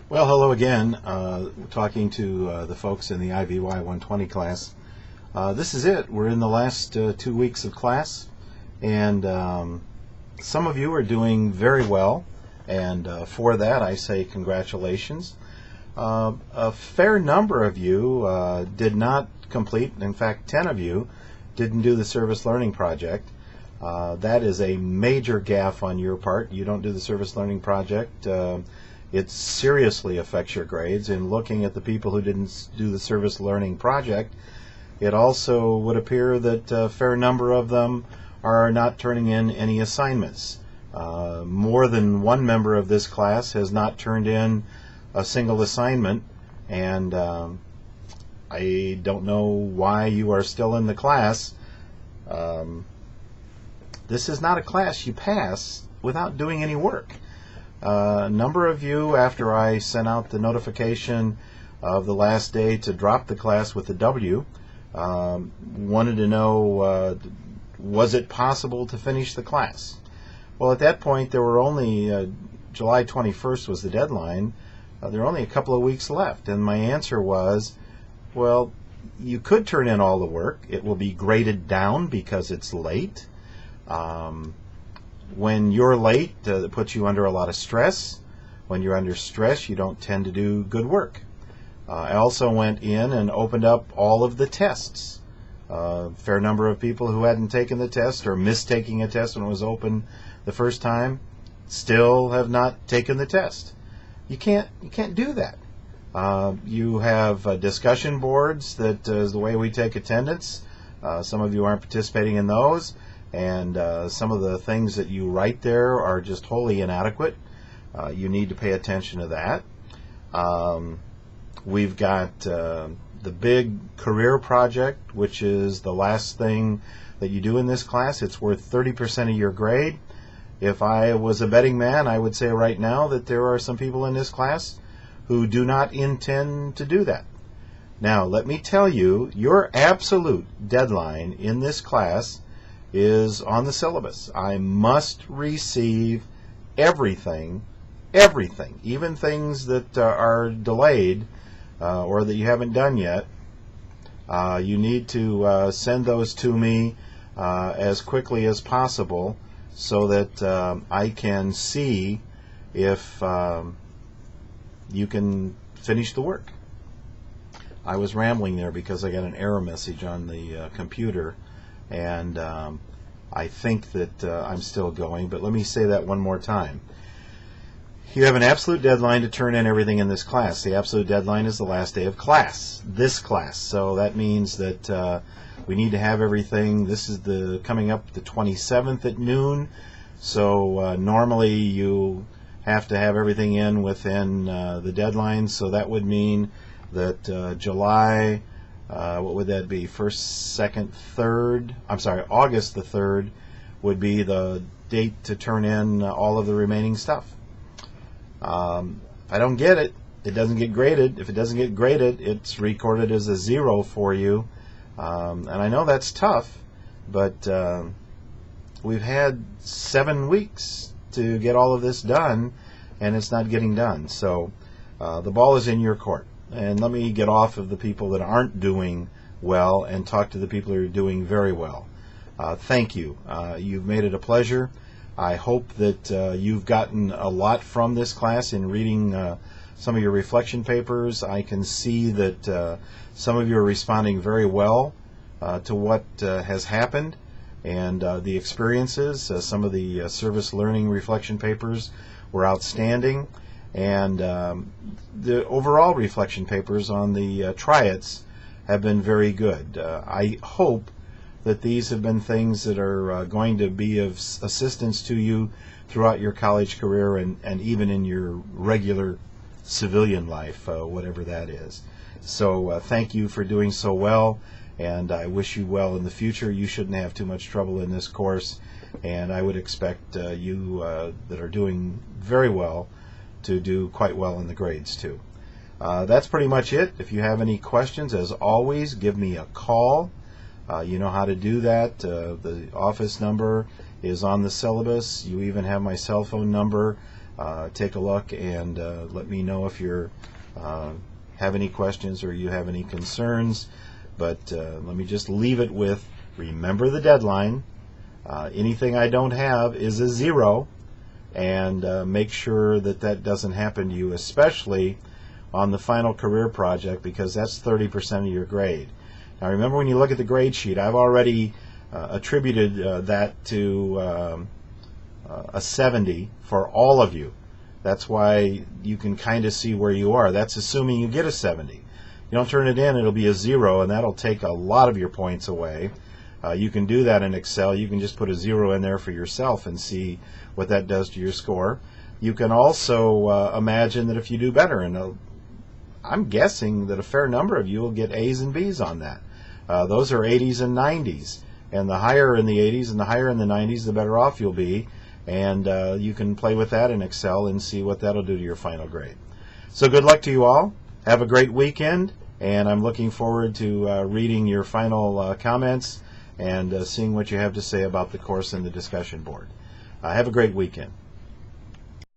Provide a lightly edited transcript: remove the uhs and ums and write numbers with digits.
Well, hello again. Talking to the folks in the IVY 120 class. This is it. We're in the last 2 weeks of class, and some of you are doing very well, and for that I say congratulations. A fair number of you did not complete. In fact, 10 of you didn't do the service learning project. That is a major gaffe on your part. You don't do the service learning project. It seriously affects your grades. In looking at the people who didn't do the service learning project, it also would appear that a fair number of them are not turning in any assignments. More than one member of this class has not turned in a single assignment, and I don't know why you are still in the class. This is not a class you pass without doing any work. A number of you, after I sent out the notification of the last day to drop the class with the W, wanted to know, was it possible to finish the class? Well, at that point, there were only, July 21st was the deadline. There were only a couple of weeks left, and my answer was, well, you could turn in all the work. It will be graded down because it's late. When you're late, it puts you under a lot of stress. When you're under stress, you don't tend to do good work. I also went in and opened up all of the tests. A fair number of people who hadn't taken the test or missed taking a test when it was open the first time still have not taken the test. You can't do that. You have discussion boards that is the way we take attendance. Some of you aren't participating in those. And some of the things that you write there are just wholly inadequate. You need to pay attention to that. We've got the big career project, which is the last thing that you do in this class. It's worth 30% of your grade. If I was a betting man, I would say right now that there are some people in this class who do not intend to do that. Now, let me tell you, your absolute deadline in this class is on the syllabus. I must receive everything, even things that are delayed or that you haven't done yet. You need to send those to me as quickly as possible so that I can see if you can finish the work. I was rambling there because I got an error message on the computer, and I think that I'm still going, but let me say that one more time. You have an absolute deadline to turn in everything in this class. The absolute deadline is the last day of class, this class. So that means that we need to have everything. This is coming up the 27th at noon. So normally you have to have everything in within the deadline. So that would mean that July, what would that be? 1st, 2nd, 3rd. I'm sorry, August the 3rd would be the date to turn in all of the remaining stuff. If I don't get it, it doesn't get graded. If it doesn't get graded, it's recorded as a 0 for you. And I know that's tough, but we've had 7 weeks to get all of this done, and it's not getting done. So the ball is in your court. And let me get off of the people that aren't doing well and talk to the people who are doing very well. Thank you. You've made it a pleasure. I hope that you've gotten a lot from this class in reading some of your reflection papers. I can see that some of you are responding very well to what has happened and the experiences. Some of the service learning reflection papers were outstanding. And the overall reflection papers on the triads have been very good. I hope that these have been things that are going to be of assistance to you throughout your college career and even in your regular civilian life, whatever that is. So thank you for doing so well, and I wish you well in the future. You shouldn't have too much trouble in this course, and I would expect you that are doing very well to do quite well in the grades too. That's pretty much it. If you have any questions, as always, give me a call. You know how to do that. The office number is on the syllabus. You even have my cell phone number take a look and let me know if you have any questions or you have any concerns. But let me just leave it with, remember the deadline. Anything I don't have is a 0, and make sure that that doesn't happen to you, especially on the final career project, because that's 30% of your grade. Now remember, when you look at the grade sheet, I've already attributed that to a 70 for all of you. That's why you can kind of see where you are. That's assuming you get a 70. You don't turn it in, it'll be a 0, and that'll take a lot of your points away. You can do that in Excel. You can just put a 0 in there for yourself and see what that does to your score. You can also imagine that if you do better, and I'm guessing that a fair number of you will get A's and B's on that. Those are 80s and 90s, and the higher in the 80s and the higher in the 90s, the better off you'll be. And you can play with that in Excel and see what that'll do to your final grade. So good luck to you all. Have a great weekend, and I'm looking forward to reading your final comments and seeing what you have to say about the course in the discussion board. Have a great weekend.